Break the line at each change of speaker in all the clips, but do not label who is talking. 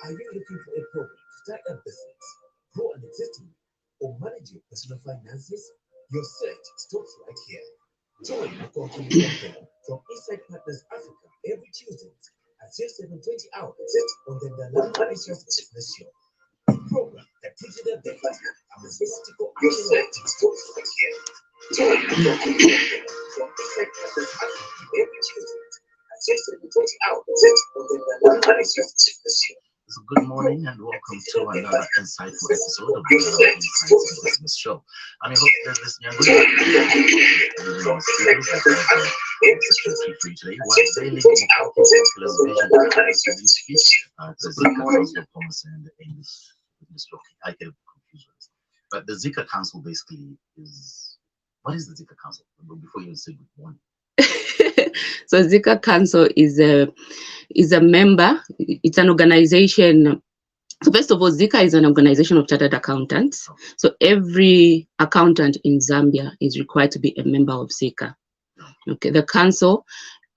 Are you looking for a program to start a business, grow an existing, or manage your personal finances? Your search stops right here. Join Mukonki from Inside Partners Africa every Tuesday at 07:20 hours on the Dalama Business Show. A program that gives you the best and the statistical action stops right here. Join Mukonki from Inside Partners Africa every Tuesday at 07:20 hours on the Dalama Business Show.
So good morning and welcome to another insightful episode of the Insights in Business Show. I'm your host, this young lady. Free today, Unveiling Mukonki's vision the ZICA Council of Commerce and Industry. I get confused. But the ZICA Council basically is, what is the ZICA Council? Before you say good morning.
So ZICA Council is a member. It's an organization. So first of all, ZICA is an organization of chartered accountants. So every accountant in Zambia is required to be a member of ZICA. Okay, the council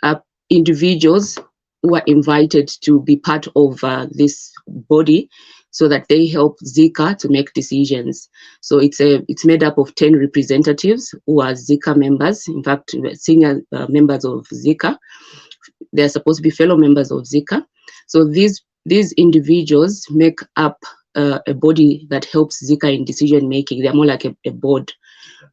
are individuals who are invited to be part of this body, so that they help ZICA to make decisions. So it's made up of 10 representatives who are ZICA members. In fact, senior members of ZICA. They're supposed to be fellow members of ZICA. So these individuals make up a body that helps ZICA in decision making. They're more like a board,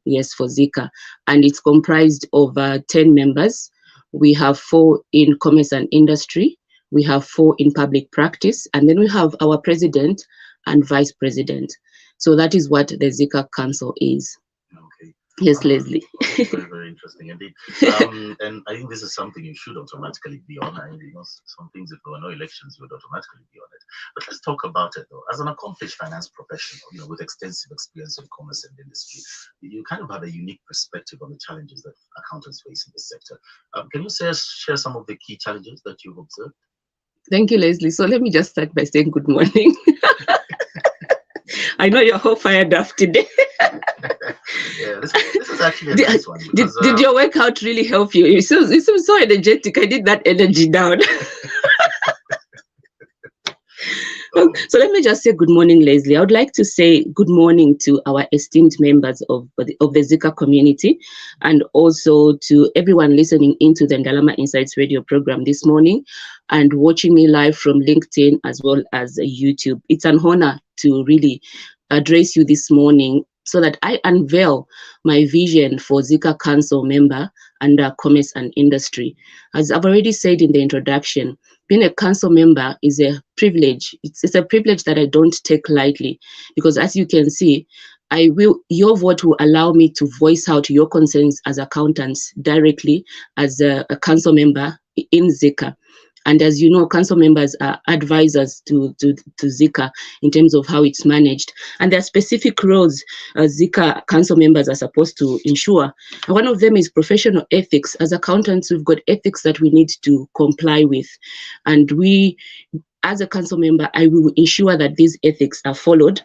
yes, for ZICA. And it's comprised of 10 members. We have 4 in commerce and industry. We have 4 in public practice, and then we have our president and vice president. So that is what the ZICA Council is.
Okay.
Yes, Leslie.
Very, very interesting indeed. And I think this is something you should automatically be on. Some things, if there were no elections, you would automatically be on it. But let's talk about it though. As an accomplished finance professional, with extensive experience in commerce and industry, you kind of have a unique perspective on the challenges that accountants face in this sector. Can you share some of the key challenges that you've observed?
Thank you, Leslie. So let me just start by saying good morning. I know you're all fired up today.
Yeah, this is actually a nice one. Because,
did your workout really help you? You seem so energetic. I need that energy down. So let me just say good morning, Leslie. I would like to say good morning to our esteemed members of the ZICA community, and also to everyone listening into the Ndalama Insights radio program this morning and watching me live from LinkedIn as well as YouTube. It's an honor to really address you this morning so that I unveil my vision for ZICA Council member under commerce and industry. As I've already said in the introduction, being a council member is a privilege. It's a privilege that I don't take lightly, because as you can see, your vote will allow me to voice out your concerns as accountants directly as a council member in ZICA. And as you know, council members are advisors to ZICA in terms of how it's managed. And there are specific roles ZICA council members are supposed to ensure. And one of them is professional ethics. As accountants, we've got ethics that we need to comply with. And as a council member, I will ensure that these ethics are followed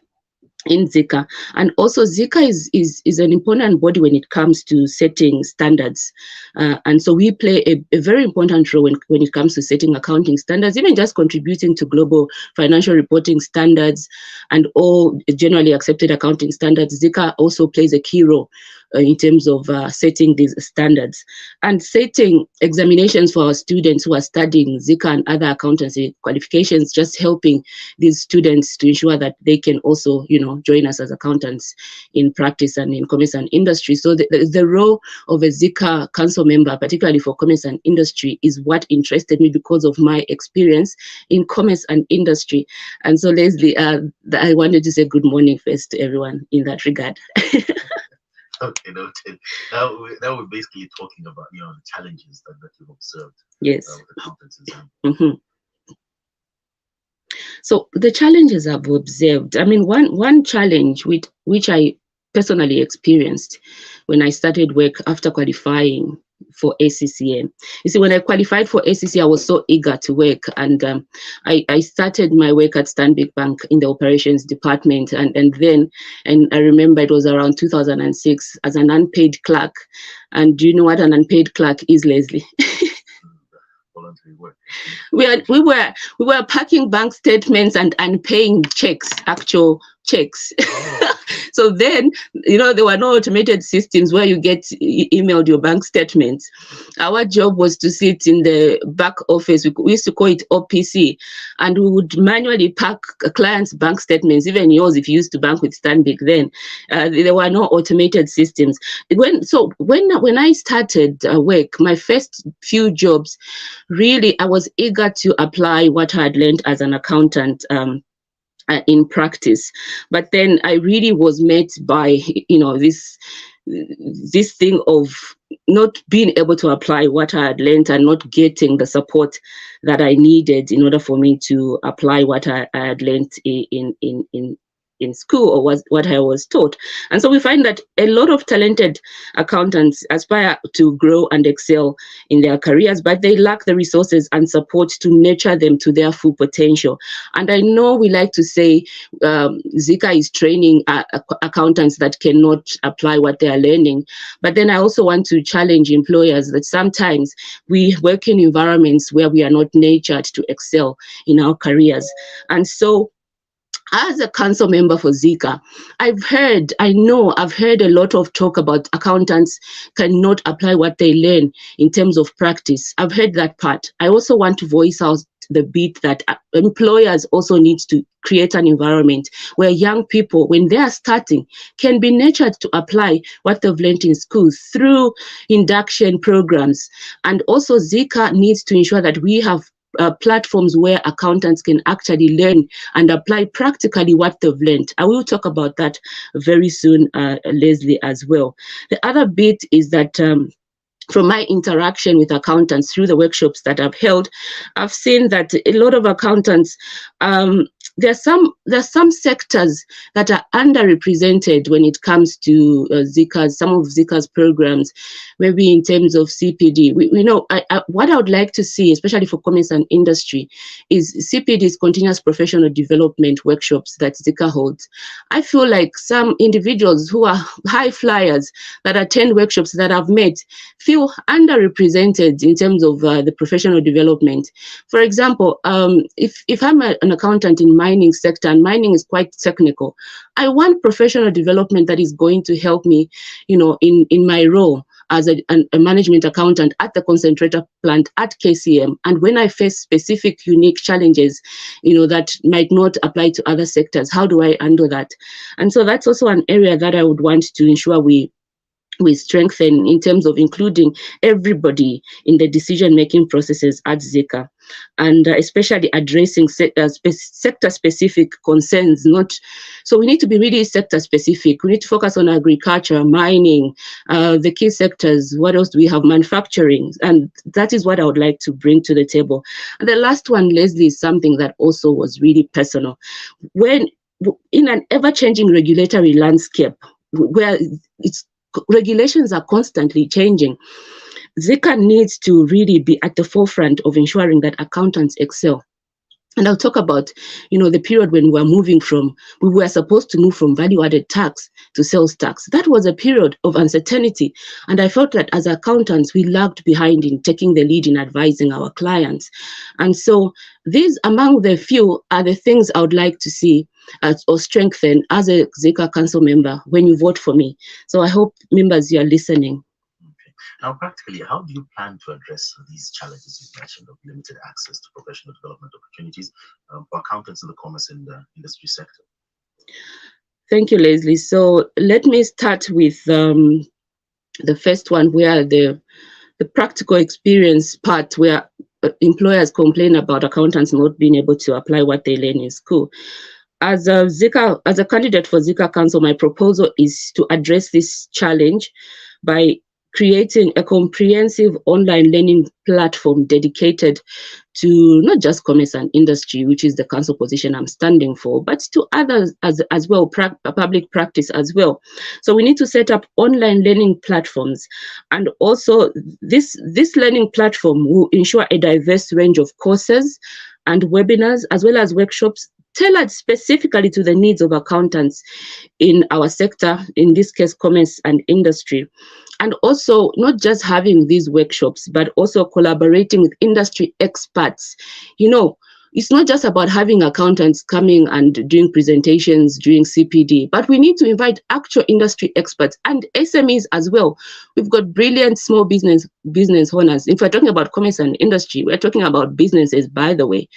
in ZICA. And also ZICA is an important body when it comes to setting standards. And so we play a very important role when it comes to setting accounting standards, even just contributing to global financial reporting standards and all generally accepted accounting standards. ZICA also plays a key role in terms of setting these standards and setting examinations for our students who are studying ZICA and other accountancy qualifications, just helping these students to ensure that they can also, join us as accountants in practice and in commerce and industry. So the role of a ZICA council member, particularly for commerce and industry, is what interested me because of my experience in commerce and industry. And so, Leslie, I wanted to say good morning first to everyone in that regard.
Okay, noted. Now we're basically talking about the challenges that you've observed.
Yes.
With accountants in Zambia.
Mm-hmm. So the challenges I've observed, I mean, one challenge which I personally experienced when I started work after qualifying for ACCA. You see, when I qualified for ACCA, I was so eager to work, and I started my work at Stanbic Bank in the operations department, and I remember it was around 2006 as an unpaid clerk. And do you know what an unpaid clerk is, Leslie?
voluntary work.
We were packing bank statements and paying checks, actual checks.
Oh.
So then, there were no automated systems where you get emailed your bank statements. Our job was to sit in the back office. We used to call it OPC, and we would manually pack a client's bank statements, even yours if you used to bank with Stanbic then. There were no automated systems. When I started work, my first few jobs, really, I was eager to apply what I had learned as an accountant in practice. But then I really was met by, this thing of not being able to apply what I had learned and not getting the support that I needed in order for me to apply what I had learned in school, or was what I was taught. And so we find that a lot of talented accountants aspire to grow and excel in their careers, but they lack the resources and support to nurture them to their full potential. And I know we like to say ZICA is training accountants that cannot apply what they are learning, but then I also want to challenge employers that sometimes we work in environments where we are not nurtured to excel in our careers. And so as a council member for ZICA, I've heard a lot of talk about accountants cannot apply what they learn in terms of practice. I've heard that part. I also want to voice out the bit that employers also need to create an environment where young people, when they are starting, can be nurtured to apply what they've learned in school through induction programs. And also ZICA needs to ensure that we have platforms where accountants can actually learn and apply practically what they've learned. I will talk about that very soon, Leslie, as well. The other bit is that from my interaction with accountants through the workshops that I've held, I've seen that a lot of accountants, there's some sectors that are underrepresented when it comes to some of ZICA's programs, maybe in terms of CPD. What I would like to see, especially for commerce and industry, is CPD's continuous professional development workshops that ZICA holds. I feel like some individuals who are high flyers that attend workshops that I've met feel underrepresented in terms of the professional development. For example, if I'm an accountant in mining sector, and mining is quite technical, I want professional development that is going to help me, in my role as a management accountant at the concentrator plant at KCM. And when I face specific, unique challenges, that might not apply to other sectors, how do I handle that? And so that's also an area that I would want to ensure we strengthen in terms of including everybody in the decision-making processes at ZICA, and especially addressing sector-specific concerns. So we need to be really sector-specific. We need to focus on agriculture, mining, the key sectors. What else do we have? Manufacturing, and that is what I would like to bring to the table. And the last one, Leslie, is something that also was really personal. When in an ever-changing regulatory landscape, where regulations are constantly changing, ZICA needs to really be at the forefront of ensuring that accountants excel. And I'll talk about, the period when we were supposed to move from value-added tax to sales tax. That was a period of uncertainty. And I felt that as accountants, we lagged behind in taking the lead in advising our clients. And so these, among the few, are the things I would like to see or strengthen as a ZICA Council member when you vote for me. So I hope members, you are listening.
Okay. Now, practically, how do you plan to address these challenges you've mentioned of limited access to professional development opportunities for accountants in the commerce and industry sector?
Thank you, Leslie. So let me start with the first one, where the practical experience part, where employers complain about accountants not being able to apply what they learn in school. As a candidate for ZICA Council, my proposal is to address this challenge by creating a comprehensive online learning platform dedicated to not just commerce and industry, which is the council position I'm standing for, but to others as well, public practice as well. So we need to set up online learning platforms. And also this learning platform will ensure a diverse range of courses and webinars, as well as workshops tailored specifically to the needs of accountants in our sector, in this case, commerce and industry. and also not just having these workshops, but also collaborating with industry experts. You know, it's not just about having accountants coming and doing presentations during CPD, but we need to invite actual industry experts and SMEs as well. We've got brilliant small business owners. If we're talking about commerce and industry, we're talking about businesses, by the way.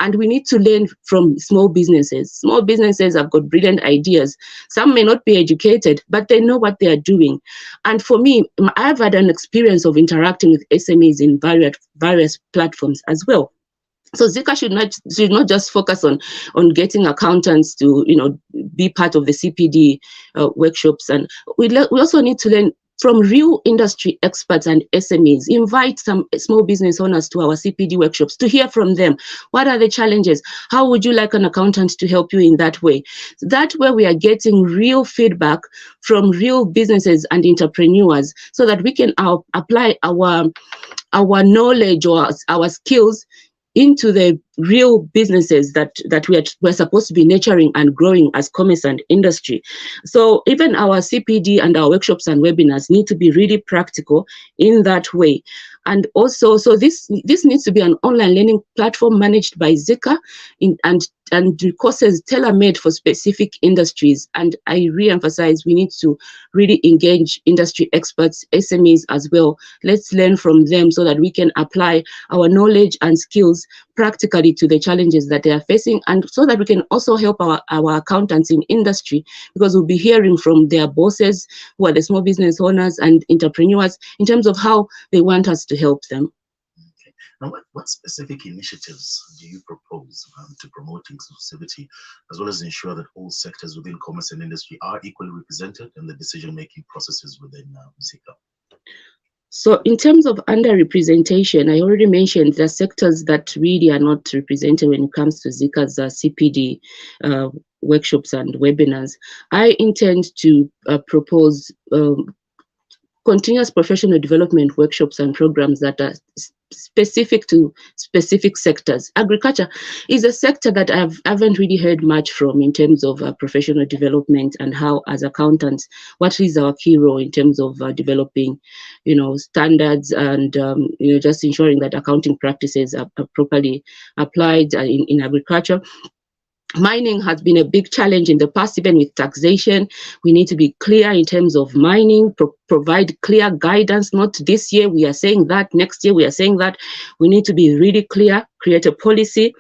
And we need to learn from small businesses. Small businesses have got brilliant ideas. Some may not be educated, but they know what they are doing. And for me, I've had an experience of interacting with SMEs in various platforms as well. So ZICA should not just focus on getting accountants to, you know, be part of the CPD workshops, and we also need to learn from real industry experts and SMEs. Invite some small business owners to our CPD workshops to hear from them. What are the challenges? How would you like an accountant to help you in that way? That way we are getting real feedback from real businesses and entrepreneurs, so that we can apply our knowledge or our skills into the real businesses that we're supposed to be nurturing and growing as commerce and industry. So even our CPD and our workshops and webinars need to be really practical in that way. And also, so this needs to be an online learning platform managed by ZICA and courses tailor-made for specific industries. And I re-emphasize, we need to really engage industry experts, SMEs as well. Let's learn from them so that we can apply our knowledge and skills practically to the challenges that they are facing, and so that we can also help our accountants in industry, because we'll be hearing from their bosses, who are the small business owners and entrepreneurs, in terms of how they want us to help them.
Okay. Now, what specific initiatives do you propose to promote inclusivity, as well as ensure that all sectors within commerce and industry are equally represented in the decision-making processes within ZICA?
So in terms of underrepresentation, I already mentioned the sectors that really are not represented when it comes to ZICA's CPD workshops and webinars. I intend to propose continuous professional development workshops and programs that are specific to specific sectors. Agriculture is a sector that I haven't really heard much from in terms of professional development, and how, as accountants, what is our key role in terms of developing, you know, standards and you know, just ensuring that accounting practices are properly applied in agriculture. Mining has been a big challenge in the past, even with taxation. We need to be clear in terms of mining, provide clear guidance. Not this year we are saying that, next year we are saying that. We need to be really clear, create a policy.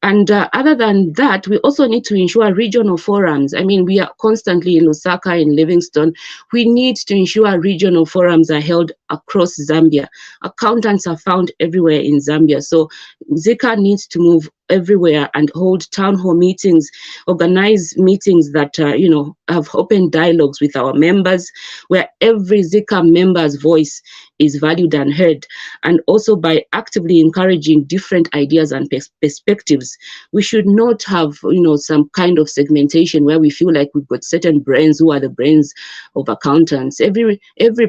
And other than that, we also need to ensure regional forums. I mean, we are constantly in Lusaka, in Livingstone. We need to ensure regional forums are held across Zambia. Accountants are found everywhere in Zambia. So ZICA needs to move everywhere and hold town hall meetings, organize meetings that you know, have open dialogues with our members, where every ZICA member's voice is valued and heard. And also by actively encouraging different ideas and perspectives. We should not have, you know, some kind of segmentation where we feel like we've got certain brains who are the brains of accountants. Every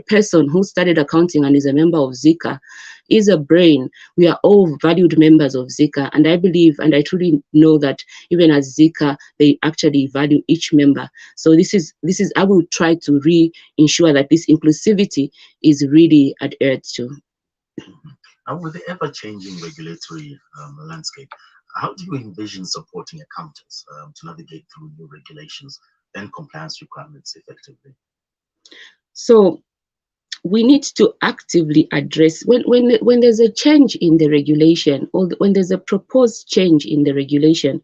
person who studied accounting and is a member of ZICA is a brain. We are all valued members of ZICA, and I believe and I truly know that even as ZICA, they actually value each member. So this is I will try to ensure that this inclusivity is really adhered to.
And with the ever-changing regulatory landscape, how do you envision supporting accountants to navigate through new regulations and compliance requirements effectively?
So we need to actively address when there's a change in the regulation, or when there's a proposed change in the regulation,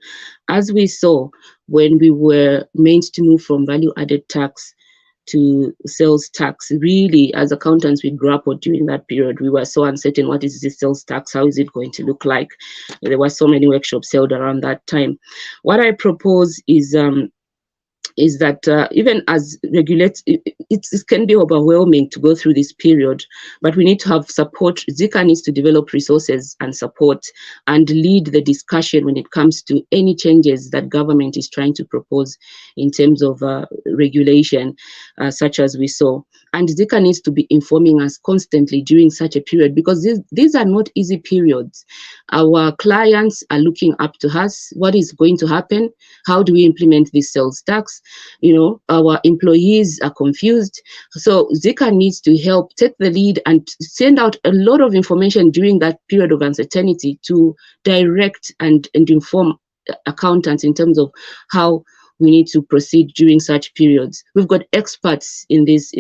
as we saw when we were meant to move from value-added tax to sales tax. Really, as accountants, we grappled during that period. We were so uncertain, what is this sales tax? How is it going to look like? There were so many workshops held around that time. What I propose is that even as regulators, it can be overwhelming to go through this period, but we need to have support. ZICA needs to develop resources and support and lead the discussion when it comes to any changes that government is trying to propose in terms of regulation, such as we saw. And ZICA needs to be informing us constantly during such a period, because these are not easy periods. Our clients are looking up to us. What is going to happen? How do we implement this sales tax? You know, our employees are confused. So ZICA needs to help take the lead and send out a lot of information during that period of uncertainty to direct and inform accountants in terms of how we need to proceed during such periods. We've got experts in these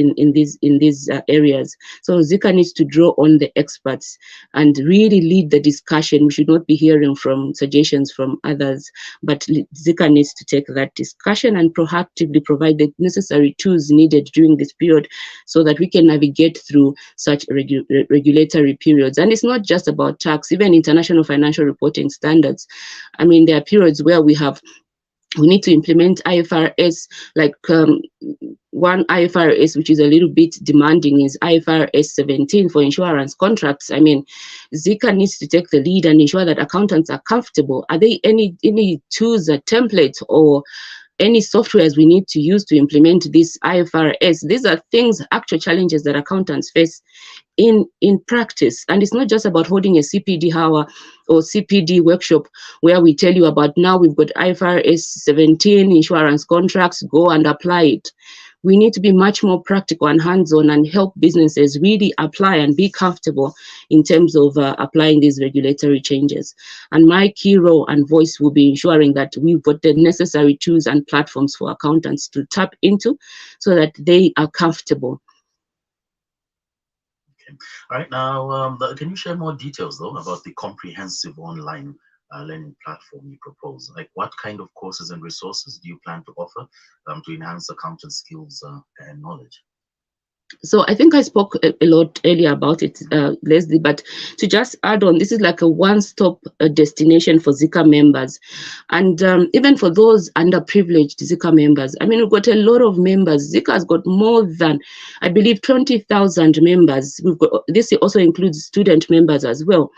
areas, so ZICA needs to draw on the experts and really lead the discussion. We should not be hearing from suggestions from others, but ZICA needs to take that discussion and proactively provide the necessary tools needed during this period, so that we can navigate through such regulatory periods. And it's not just about tax, even international financial reporting standards. I mean, there are periods where we need to implement IFRS, like one IFRS which is a little bit demanding is IFRS 17 for insurance contracts. I mean, ZICA needs to take the lead and ensure that accountants are comfortable. Are there any tools or templates or any softwares we need to use to implement this IFRS? These are things, actual challenges that accountants face in practice. And it's not just about holding a CPD hour or CPD workshop where we tell you about, now we've got IFRS 17 insurance contracts, go and apply it. We need to be much more practical and hands-on and help businesses really apply and be comfortable in terms of applying these regulatory changes. And my key role and voice will be ensuring that we've got the necessary tools and platforms for accountants to tap into so that they are comfortable.
Okay. All right. Now, can you share more details, though, about the comprehensive online learning platform you propose? Like, what kind of courses and resources do you plan to offer to enhance accountant skills and knowledge?
So I think I spoke a lot earlier about it, Leslie, but to just add on, this is like a one-stop destination for ZICA members. And even for those underprivileged ZICA members, I mean, we've got a lot of members. ZICA has got more than, I believe, 20,000 members. We've got, this also includes student members as well.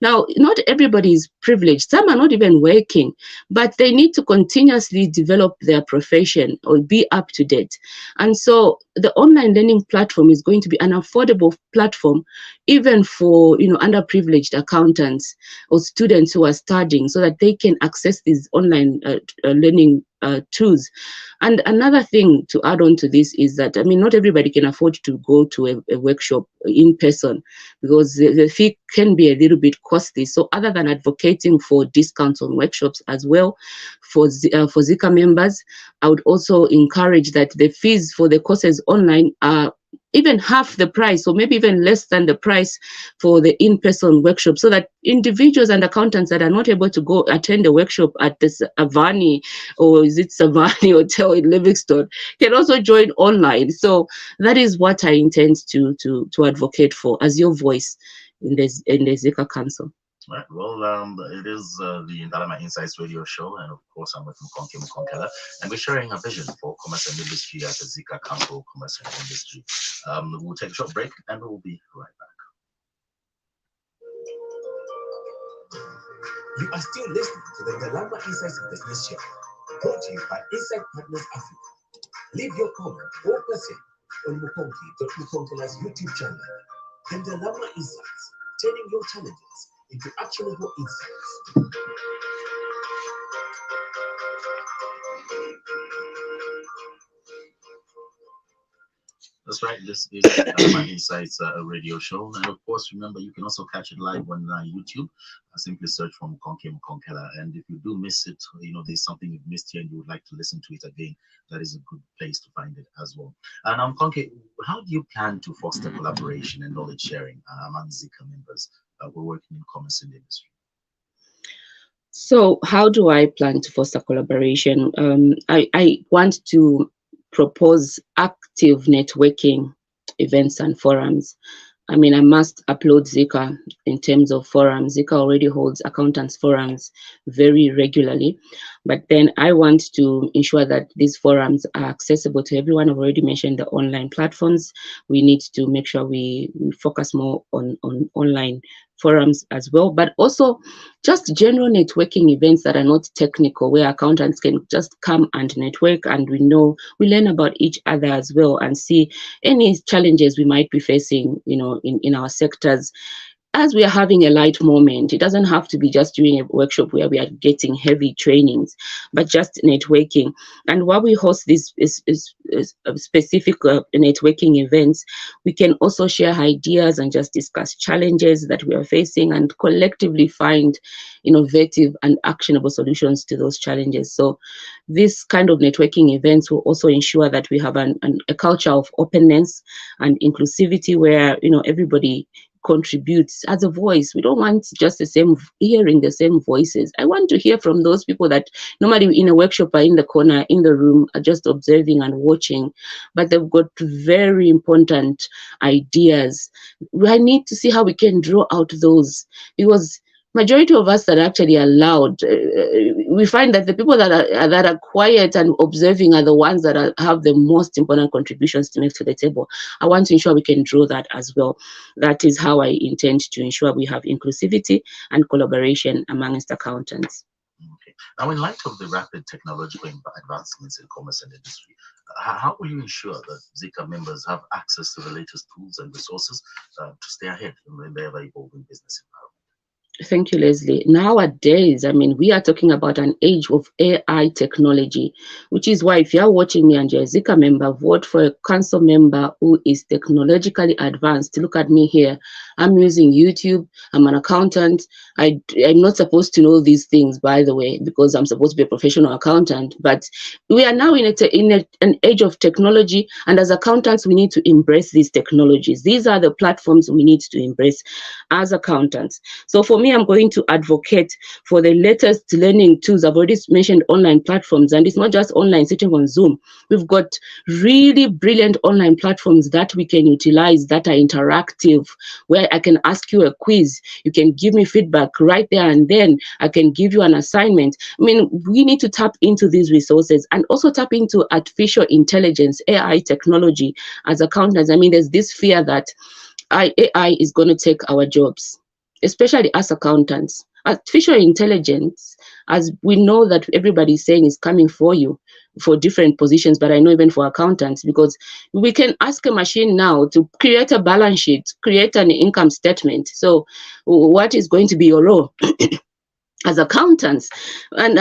Now, not everybody is privileged. Some are not even working, but they need to continuously develop their profession or be up to date. And so the online learning platform is going to be an affordable platform, even for, you know, underprivileged accountants or students who are studying, so that they can access these online learning tools. And another thing to add on to this is that, I mean, not everybody can afford to go to a workshop in person, because the fee can be a little bit costly. So other than advocating for discounts on workshops as well for ZICA members, I would also encourage that the fees for the courses online are even half the price, or maybe even less than the price for the in-person workshop, so that individuals and accountants that are not able to go attend a workshop at this Avani, or is it Savani Hotel in Livingstone, can also join online. So that is what I intend to advocate for as your voice in the ZICA Council.
Right. Well, it is the Ndalama Insights radio show, and of course, I'm with Mukonki, and we're sharing a vision for commerce and industry at the ZICA Council, Commerce and Industry. We'll take a short break, and we'll be right back.
You are still listening to the Ndalama Insights Business Show, brought to you by Insight Partners Africa. Leave your comment or question on Mukonki's YouTube channel. The Ndalama Insights, turning your challenges into actionable insights.
That's right. This is my Insights radio show, and of course, remember, you can also catch it live on YouTube. Simply search for Mukonki. And if you do miss it, you know, there's something you've missed here and you would like to listen to it again, that is a good place to find it as well. And Mukonki, how do you plan to foster collaboration and knowledge sharing among ZICA members who are working in commerce and industry?
So how do I plan to foster collaboration? I want to propose active networking events and forums. I mean, I must applaud ZICA in terms of forums. ZICA already holds accountants forums very regularly, but then I want to ensure that these forums are accessible to everyone. I've already mentioned the online platforms. We need to make sure we focus more on online forums as well, but also just general networking events that are not technical, where accountants can just come and network, and we learn about each other as well, and see any challenges we might be facing, in our sectors. As we are having a light moment, it doesn't have to be just during a workshop where we are getting heavy trainings, but just networking. And while we host these specific networking events, we can also share ideas and just discuss challenges that we are facing, and collectively find innovative and actionable solutions to those challenges. So this kind of networking events will also ensure that we have a culture of openness and inclusivity, where everybody contributes as a voice. We don't want just hearing the same voices. I want to hear from those people that normally in a workshop are in the corner, in the room, are just observing and watching, but they've got very important ideas. I need to see how we can draw out those, because majority of us that actually are loud, we find that the people that are quiet and observing are the ones that have the most important contributions to make to the table. I want to ensure we can draw that as well. That is how I intend to ensure we have inclusivity and collaboration amongst accountants.
Okay. Now, in light of the rapid technological advancements in commerce and industry, how will you ensure that ZICA members have access to the latest tools and resources to stay ahead in the ever-evolving business environment?
Thank you, Leslie. Nowadays, we are talking about an age of AI technology, which is why if you're watching me and you're a ZICA member, vote for a council member who is technologically advanced. Look at me here. I'm using YouTube. I'm an accountant. I'm not supposed to know these things, by the way, because I'm supposed to be a professional accountant. But we are now in an age of technology, and as accountants, we need to embrace these technologies. These are the platforms we need to embrace as accountants. So for me, I'm going to advocate for the latest learning tools. I've already mentioned online platforms, and it's not just online sitting on Zoom. We've got really brilliant online platforms that we can utilize that are interactive, where I can ask you a quiz. You can give me feedback right there and then. I can give you an assignment. We need to tap into these resources, and also tap into artificial intelligence, AI technology as accountants. There's this fear that AI is going to take our jobs, especially as accountants. Artificial intelligence, as we know that everybody's saying, is coming for you for different positions, but I know even for accountants, because we can ask a machine now to create a balance sheet, create an income statement. So what is going to be your role? As accountants, and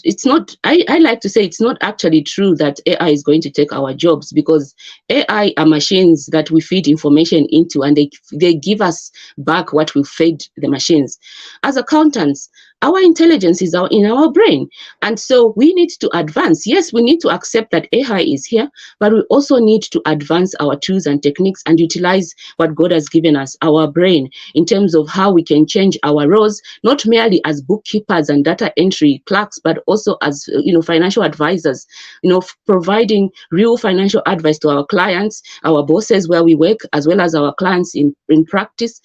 it's not, I like to say it's not actually true that AI is going to take our jobs, because AI are machines that we feed information into, and they give us back what we fed the machines. As accountants, our intelligence is in our brain, and so we need to advance. Yes, we need to accept that AI is here, but we also need to advance our tools and techniques and utilize what God has given us, our brain, in terms of how we can change our roles, not merely as bookkeepers and data entry clerks, but also as financial advisors, providing real financial advice to our clients, our bosses where we work, as well as our clients in practice.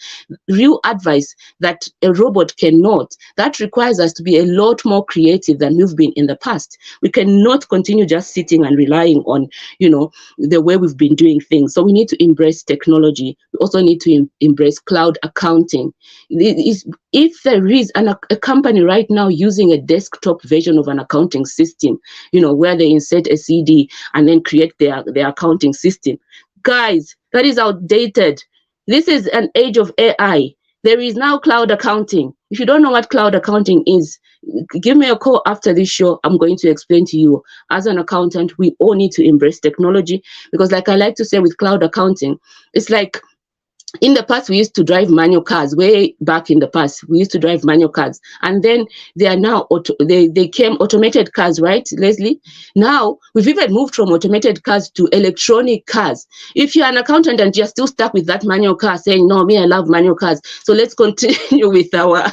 Real advice that a robot cannot. That requires us to be a lot more creative than we've been in the past. We cannot continue just sitting and relying on the way we've been doing things. So we need to embrace technology. We also need to embrace cloud accounting. If there is a company right now using a desktop version of an accounting system, where they insert a CD and then create their accounting system, guys, that is outdated. This is an age of AI. There is now cloud accounting. If you don't know what cloud accounting is, give me a call after this show. I'm going to explain to you. As an accountant, we all need to embrace technology, because like I like to say with cloud accounting, it's like, in the past, we used to drive manual cars. Way back in the past, we used to drive manual cars, and then they are now they came automated cars, right, Leslie? Now we've even moved from automated cars to electronic cars. If you're an accountant and you're still stuck with that manual car, saying, "No, me, I love manual cars," so let's continue with our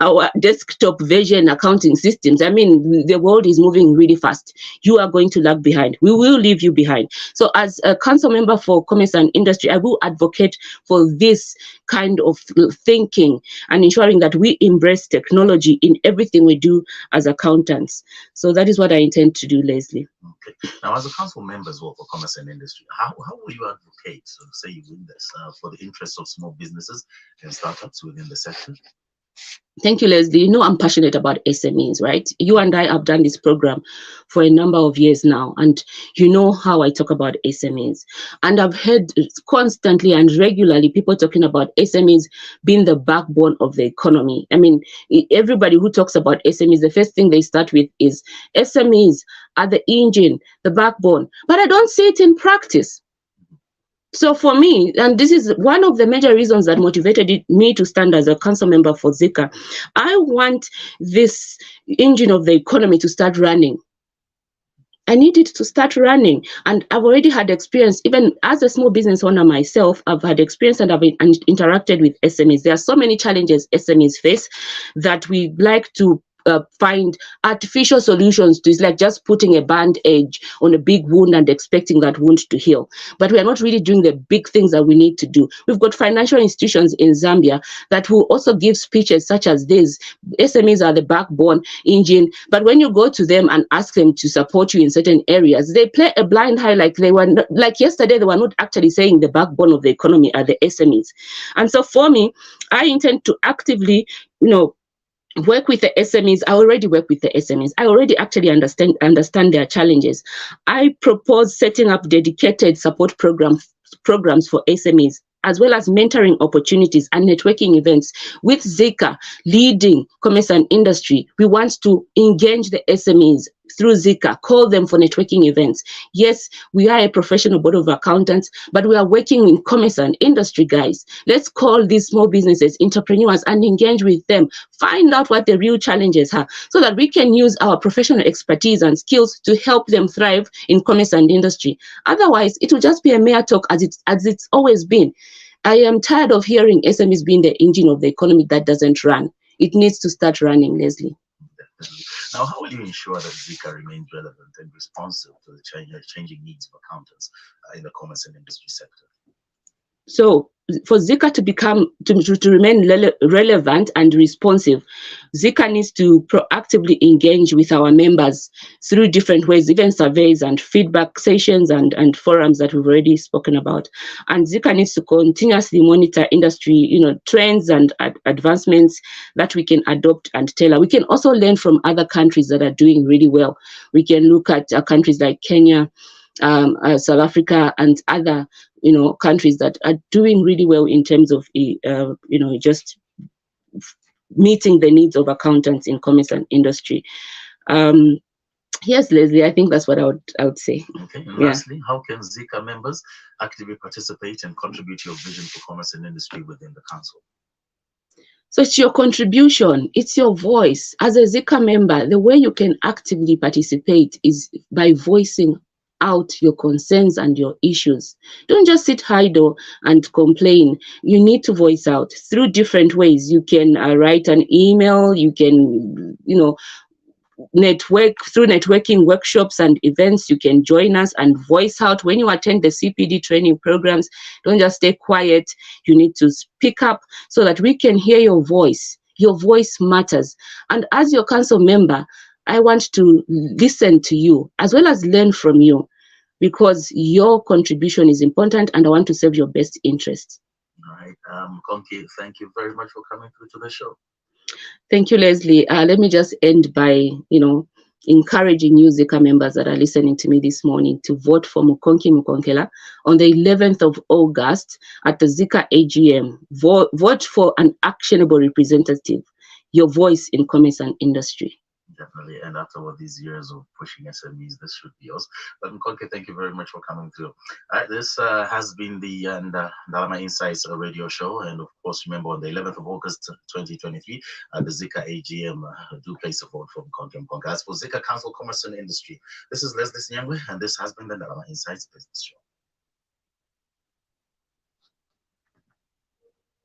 our desktop version accounting systems. I mean, the world is moving really fast. You are going to lag behind. We will leave you behind. So as a council member for commerce and industry, I will advocate for this kind of thinking and ensuring that we embrace technology in everything we do as accountants. So that is what I intend to do, Leslie.
Okay. Now, as a council member as well for commerce and industry, how will you advocate, so say you win this, for the interests of small businesses and startups within the sector?
Thank you, Leslie. You know I'm passionate about SMEs, right? You and I have done this program for a number of years now, and you know how I talk about SMEs. And I've heard constantly and regularly people talking about SMEs being the backbone of the economy. I mean, everybody who talks about SMEs, the first thing they start with is SMEs are the engine, the backbone. But I don't see it in practice. So for me, and this is one of the major reasons that motivated me to stand as a council member for ZICA, I want this engine of the economy to start running. I need it to start running. And I've already had experience, even as a small business owner myself, I've had experience and I've interacted with SMEs. There are so many challenges SMEs face that we like to find artificial solutions to. It's like just putting a band-aid on a big wound and expecting that wound to heal. But we are not really doing the big things that we need to do. We've got financial institutions in Zambia that will also give speeches such as this. SMEs are the backbone engine, but when you go to them and ask them to support you in certain areas, they play a blind eye, like they were not, like yesterday they were not actually saying the backbone of the economy are the SMEs. And so for me, I intend to actively, work with the SMEs. I already work with the SMEs. I already actually understand their challenges. I propose setting up dedicated support programs for SMEs, as well as mentoring opportunities and networking events. With ZICA leading commerce and industry, we want to engage the SMEs through ZICA, call them for networking events. Yes, we are a professional board of accountants, but we are working in commerce and industry, guys. Let's call these small businesses entrepreneurs and engage with them, find out what the real challenges are, so that we can use our professional expertise and skills to help them thrive in commerce and industry. Otherwise, it will just be a mere talk, as it's always been. I am tired of hearing SMEs being the engine of the economy that doesn't run. It needs to start running, Leslie.
Now, how will you ensure that ZICA remains relevant and responsive to the changing needs of accountants in the commerce and industry sector?
So for ZICA to remain relevant and responsive, ZICA needs to proactively engage with our members through different ways, even surveys and feedback sessions and forums that we've already spoken about. And ZICA needs to continuously monitor industry, trends and advancements that we can adopt and tailor. We can also learn from other countries that are doing really well. We can look at countries like Kenya, South Africa, and other countries that are doing really well in terms of just meeting the needs of accountants in commerce and industry. Yes, Leslie, I think that's what I would say.
Okay. And lastly, how can ZICA members actively participate and contribute to your vision for commerce and industry within the council?
So it's your contribution, it's your voice. As a ZICA member, the way you can actively participate is by voicing out your concerns and your issues. Don't just sit idle and complain. You need to voice out through different ways. You can write an email, you can, network through networking workshops and events. You can join us and voice out. When you attend the CPD training programs, don't just stay quiet. You need to speak up so that we can hear your voice. Your voice matters. And as your council member, I want to listen to you as well as learn from you, because your contribution is important and I want to serve your best interests.
All right. Mukonki, thank you very much for coming through to the show.
Thank you, Leslie. Let me just end by, encouraging you ZICA members that are listening to me this morning to vote for Mukonki Mukonkela on the 11th of August at the ZICA AGM. Vote for an actionable representative, your voice in commerce and industry.
Definitely. And after all these years of pushing SMEs, this should be us. But Mukonki, thank you very much for coming through. This has been the Ndalama Insights radio show. And of course, remember on the 11th of August 2023, the ZICA AGM, do place a vote for Mukonki. As for ZICA Council, Commerce and Industry, this is Leslie Nyangwe, and this has been the Ndalama Insights Business Show.